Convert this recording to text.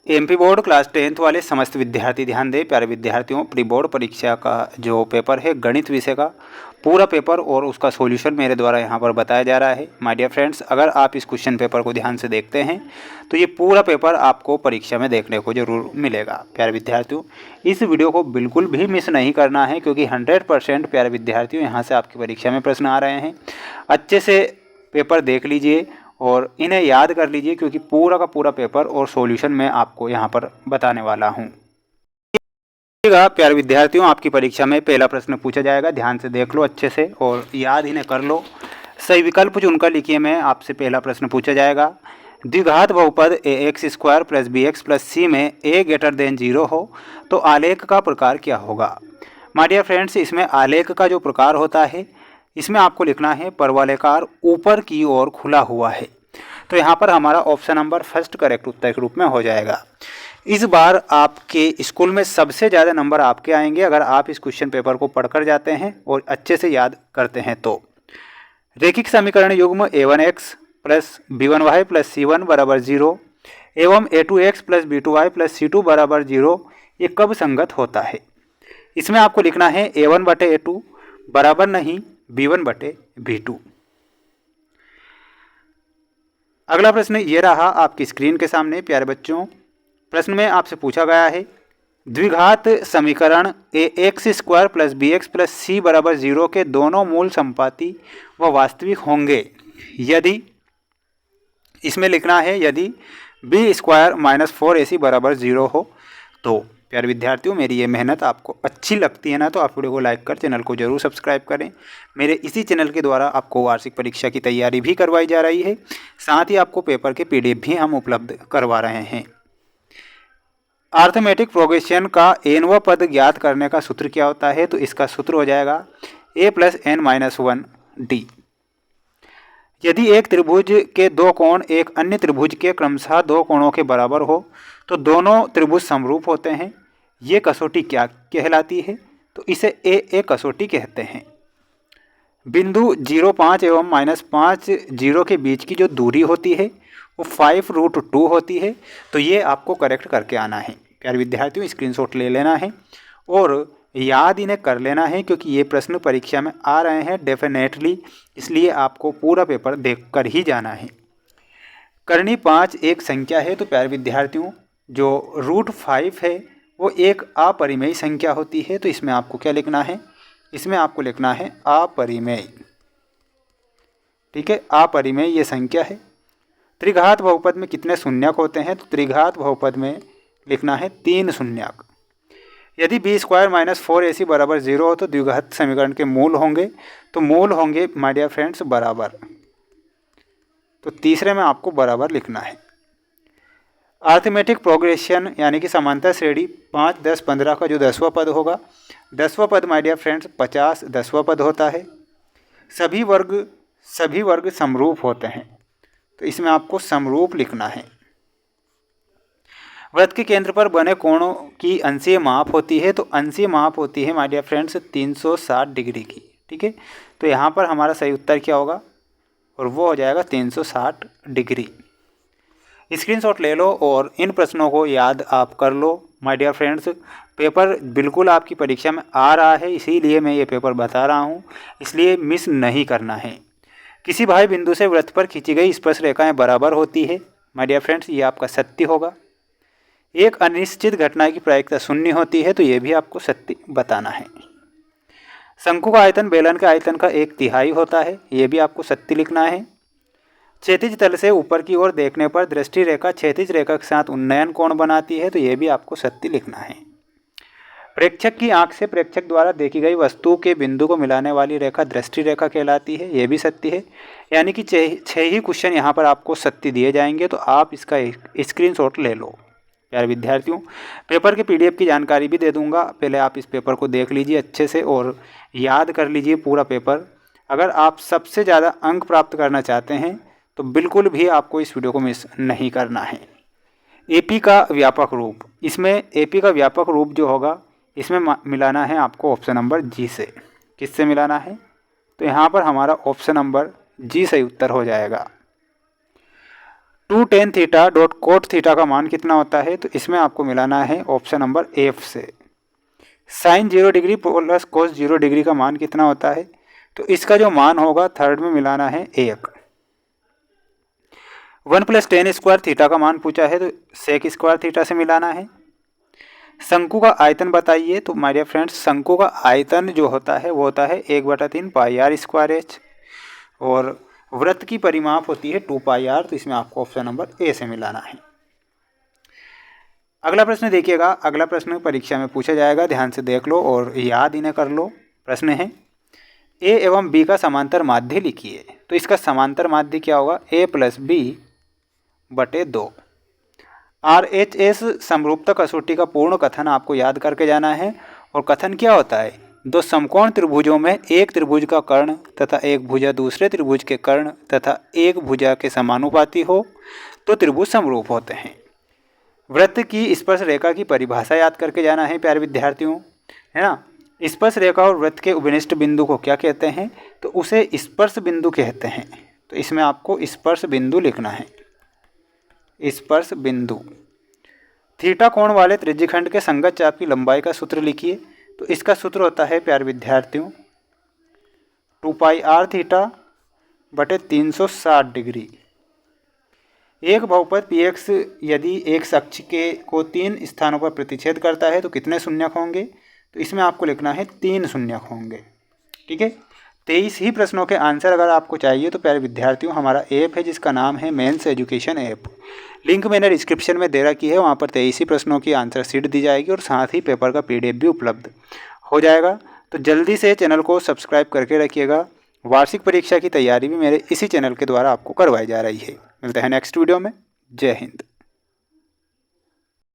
MP board class 10th वाले समस्त विद्यार्थी ध्यान दें। प्यारे विद्यार्थियों, प्री बोर्ड परीक्षा का जो पेपर है गणित विषय का पूरा पेपर और उसका सॉल्यूशन मेरे द्वारा यहाँ पर बताया जा रहा है। माय डियर फ्रेंड्स, अगर आप इस क्वेश्चन पेपर को ध्यान से देखते हैं तो ये पूरा पेपर आपको परीक्षा में देखने को जरूर मिलेगा। प्यारे विद्यार्थियों, इस वीडियो को बिल्कुल भी मिस नहीं करना है क्योंकि 100% प्यारे विद्यार्थियों यहाँ से आपकी परीक्षा में प्रश्न आ रहे हैं। अच्छे से पेपर देख लीजिए और इन्हें याद कर लीजिए क्योंकि पूरा का पूरा पेपर और सॉल्यूशन मैं आपको यहाँ पर बताने वाला हूँ। प्यारे विद्यार्थियों, आपकी परीक्षा में पहला प्रश्न पूछा जाएगा, ध्यान से देख लो अच्छे से और याद इन्हें कर लो। सही विकल्प चुनकर लिखिए। मैं आपसे पहला प्रश्न पूछा जाएगा, द्विघात बहुपद ax² + bx + c में a > 0 हो तो आलेख का प्रकार क्या होगा। माय डियर फ्रेंड्स, इसमें आलेख का जो प्रकार होता है इसमें आपको लिखना है परवलयाकार ऊपर की ओर खुला हुआ है। तो यहाँ पर हमारा ऑप्शन नंबर फर्स्ट करेक्ट उत्तर के रूप में हो जाएगा। इस बार आपके स्कूल में सबसे ज़्यादा नंबर आपके आएंगे अगर आप इस क्वेश्चन पेपर को पढ़कर जाते हैं और अच्छे से याद करते हैं तो। रैखिक समीकरण युग्म a1x + b1y + c1 = 0 एवं a2x + b2y + c2 = 0 ये कब संगत होता है। इसमें आपको लिखना है a1/a2 बराबर नहीं b1/b2। अगला प्रश्न ये रहा आपकी स्क्रीन के सामने। प्यारे बच्चों, प्रश्न में आपसे पूछा गया है, द्विघात समीकरण ax² + bx + c = 0 के दोनों मूल संपाती व वास्तविक होंगे यदि, इसमें लिखना है यदि b² - 4ac = 0 हो तो। प्यारे विद्यार्थियों, मेरी ये मेहनत आपको अच्छी लगती है ना तो आप वीडियो को लाइक कर चैनल को जरूर सब्सक्राइब करें। मेरे इसी चैनल के द्वारा आपको वार्षिक परीक्षा की तैयारी भी करवाई जा रही है, साथ ही आपको पेपर के PDF भी हम उपलब्ध करवा रहे हैं। अर्थमेटिक प्रोग्रेशन का nवां पद ज्ञात करने का सूत्र क्या होता है। तो इसका सूत्र हो जाएगा a + n - 1 d। यदि एक त्रिभुज के दो कोण एक अन्य त्रिभुज के क्रमशः दो कोणों के बराबर हो तो दोनों त्रिभुज समरूप होते हैं। ये कसौटी क्या कहलाती है। तो इसे a कसौटी कहते हैं। बिंदु 0,5 एवं -5 0 के बीच की जो दूरी होती है वो 5√2 होती है। तो ये आपको करेक्ट करके आना है। प्यारे विद्यार्थियों, स्क्रीनशॉट ले लेना है और याद इन्हें कर लेना है क्योंकि ये प्रश्न परीक्षा में आ रहे हैं डेफिनेटली, इसलिए आपको पूरा पेपर देख कर ही जाना है। करनी 5 एक संख्या है। तो प्यारे विद्यार्थियों, जो √5 है वो एक अपरिमेय संख्या होती है। तो इसमें आपको क्या लिखना है, इसमें आपको लिखना है अपरिमेय। ठीक है, अपरिमेय ये संख्या है। त्रिघात बहुपद में कितने शून्यक होते हैं। तो त्रिघात बहुपद में लिखना है 3 शून्यक। यदि b² - 4ac = 0 हो तो द्विघात समीकरण के मूल होंगे। तो मूल होंगे माय डियर फ्रेंड्स बराबर। तो तीसरे में आपको बराबर लिखना है। अर्थमेटिक प्रोग्रेशन यानी कि समांतर श्रेणी 5, 10, 15 का जो 10वां पद होगा, 10वां पद माय डियर फ्रेंड्स 50 10वां पद होता है। सभी वर्ग समरूप होते हैं। तो इसमें आपको समरूप लिखना है। वृत्त के केंद्र पर बने कोणों की अंशीय माप होती है। तो अंशीय माप होती है माय डियर फ्रेंड्स 360 डिग्री की। ठीक है, तो यहाँ पर हमारा सही उत्तर क्या होगा और वो हो जाएगा 360 डिग्री। स्क्रीनशॉट ले लो और इन प्रश्नों को याद आप कर लो। माय डियर फ्रेंड्स, पेपर बिल्कुल आपकी परीक्षा में आ रहा है, इसीलिए मैं ये पेपर बता रहा हूँ, इसलिए मिस नहीं करना है। किसी बाह्य बिंदु से वृत्त पर खींची गई स्पर्श रेखाएं बराबर होती है। माय डियर फ्रेंड्स, ये आपका सत्य होगा। एक अनिश्चित घटना की प्रायिकता 0 होती है। तो ये भी आपको सत्य बताना है। शंकु का आयतन बेलन के आयतन का 1/3 होता है। ये भी आपको सत्य लिखना है। क्षैतिज तल से ऊपर की ओर देखने पर दृष्टि रेखा क्षैतिज रेखा के साथ उन्नयन कोण बनाती है। तो ये भी आपको सत्य लिखना है। प्रेक्षक की आंख से प्रेक्षक द्वारा देखी गई वस्तु के बिंदु को मिलाने वाली रेखा दृष्टि रेखा कहलाती है। ये भी सत्य है। यानी कि 6 ही क्वेश्चन यहाँ पर आपको सत्य दिए जाएंगे। तो आप इसका स्क्रीनशॉट ले लो। प्यारे विद्यार्थियों, पेपर के PDF की जानकारी भी दे दूंगा, पहले आप इस पेपर को देख लीजिए अच्छे से और याद कर लीजिए पूरा पेपर। अगर आप सबसे ज़्यादा अंक प्राप्त करना चाहते हैं तो बिल्कुल भी आपको इस वीडियो को मिस नहीं करना है। AP का व्यापक रूप, इसमें AP का व्यापक रूप जो होगा इसमें मिलाना है आपको ऑप्शन नंबर G से। किससे मिलाना है। तो यहाँ पर हमारा ऑप्शन नंबर G सही उत्तर हो जाएगा। 2 tan theta dot cot theta का मान कितना होता है, तो इसमें आपको मिलाना है ऑप्शन नंबर एफ से। Sine 0 degree plus cos 0 degree का मान कितना होता है, तो इसका जो मान होगा थर्ड में मिलाना है 1। 1 प्लस टेन स्क्वायर थीटा का मान पूछा है, तो सेक स्क्वायर थीटा से मिलाना है। शंकु का आयतन बताइए, तो माय डियर फ्रेंड्स शंकु का आयतन जो होता है वो होता है 1/3 पाई आर स्क्वायर एच, और वृत्त की परिमाप होती है 2 पाई आर, तो इसमें आपको ऑप्शन नंबर ए से मिलाना है। अगला प्रश्न देखिएगा, अगला प्रश्न परीक्षा में पूछा जाएगा, ध्यान से देख लो और याद इन्हें कर लो। प्रश्न है ए एवं बी का समांतर माध्य लिखिए, तो इसका समांतर माध्य क्या होगा, a प्लस बी बटे 2। RHS समरूपता कसौटी का पूर्ण कथन आपको याद करके जाना है, और कथन क्या होता है, दो समकोण त्रिभुजों में एक त्रिभुज का कर्ण तथा एक भुजा दूसरे त्रिभुज के कर्ण तथा एक भुजा के समानुपाती हो तो त्रिभुज समरूप होते हैं। वृत्त की स्पर्श रेखा की परिभाषा याद करके जाना है प्यारे विद्यार्थियों, है ना। स्पर्श रेखा और वृत्त के उपनिष्ठ बिंदु को क्या कहते हैं, तो उसे स्पर्श बिंदु कहते हैं। तो इसमें आपको स्पर्श बिंदु लिखना है, स्पर्श बिंदु। थीटा कोण वाले त्रिज्यखंड के संगत चाप की लंबाई का सूत्र लिखिए, तो इसका सूत्र होता है प्यारे विद्यार्थियों 2 पाई आर थीटा बटे 360 डिग्री। एक बहुपद px यदि एक अक्ष के को 3 स्थानों पर प्रतिच्छेद करता है तो कितने शून्यक होंगे, तो इसमें आपको लिखना है 3 शून्यक होंगे। ठीक है, 23 ही प्रश्नों के आंसर अगर आपको चाहिए तो प्यारे विद्यार्थियों हमारा ऐप है जिसका नाम है मेंस एजुकेशन ऐप, लिंक मैंने डिस्क्रिप्शन में दे रखी है। वहाँ पर 23 ही प्रश्नों की आंसर शीट दी जाएगी और साथ ही पेपर का PDF भी उपलब्ध हो जाएगा। तो जल्दी से चैनल को सब्सक्राइब करके रखिएगा। वार्षिक परीक्षा की तैयारी भी मेरे इसी चैनल के द्वारा आपको करवाई जा रही है। मिलते हैं नेक्स्ट वीडियो में। जय हिंद।